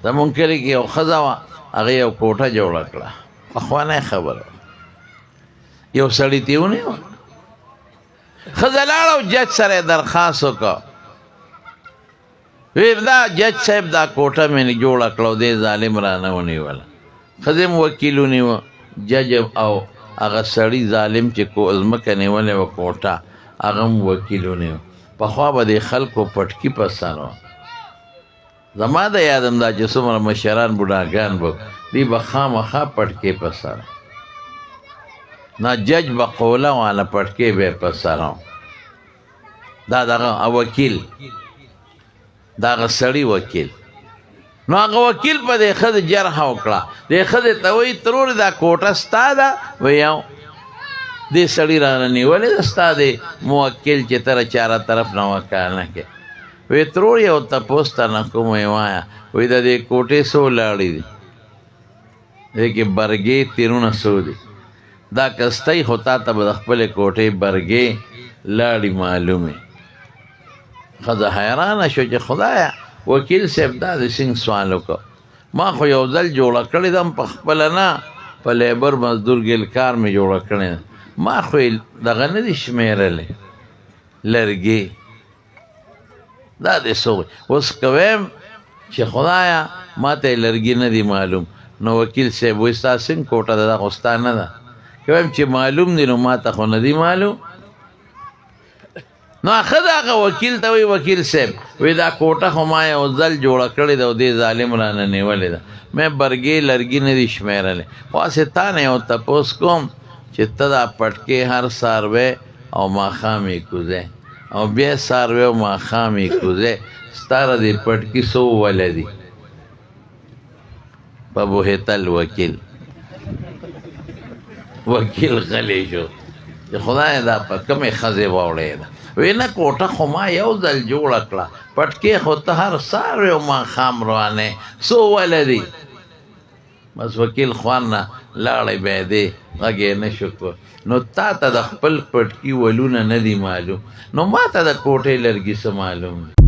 زمونږ کلي کې یو ښځه وه هغې یو کوټه جوړه کړه پخوانی خبره یو سړي ته یې ونیوه ښځه لاړه او جج سره یې درخواست وکړه وی دا جج صاحب دا کوټه مې جوړه کړه او دې ظالم رانه ونیوله ښځې م وکیل ونیوه جج او هغه سړي ظالم چې ځمکه نیولې وه کوټه هغه م وکیل ونیوه پخوا به د خلکو پټکي په سر وه زما د یادم دا چې څومره مشران بوډاګان به دوی به خامخا پټکې په سر نه جج به قوله وانه پټکې به یې په سر دا دغه وکیل دا هغه سړي وکیل نو هغه وکیل په دې ښځې جرح وکړه دې ښځې ته وایي ترورې دا کوټه ستا ده وایي او دې سړي رانه نیولې ده ستا د موکل چې ته چاره طرف نه وکال نه کې وی ترور یو تپوس ته نه کوم یې وایه وایي د دې کوټې څو لاړې دي دې کې برګې تیرونه څو دي دا کستی خو تا ته به د خپلې کوټې برګې لاړې معلومې ښځه حیرانه شو چې خدایه وکیل صاحب دا د څنګه سوال وکړه ما خو یو ځل جوړه کړې ده په خپله نه په لیبر مزدور ګلکار مې جوړه کړې ده ما خو یې دغه نه دي شمېرلې لرګې دا دې څه اوس که ویم چې خدایه ما ته یې لرګي نه دي معلوم نو وکیل صاحب وایي ستا څنګه کوټه ده دا خو ستا نه ده که ویم چې معلوم دي نو ما ته خو نه دي معلوم نو ښه ده هغه وکیل ته وایي وکیل صاحب وایي دا کوټه خو ما یو ځل جوړه کړې ده او دې ظالم رانه نیولې ده مې برګې لرګي نه دي شمېرلې خو هسې تا نه یو تپوس کوم چې ته دا پټکې هر ساروی او ماښام یې کوزې او بیا ساروی او ماښام یې کوزې ستا د دې پټکي څو ولدي په بوهېتل وکیل غلی شو چې خدای دا په کومې ښځې واوړې ده وی نه کوټه خو ما یو ځل جوړه کړه پټکې خو ته هر ساروی او ماښام روانې څو ولدي بس وکیل خوان نه لاړې بیا دی غږ یې نه شو کوه نو تا ته د خپل پټکي ولونه نه دي معلوم نو ما ته د کوټې لرګي څه معلوم دي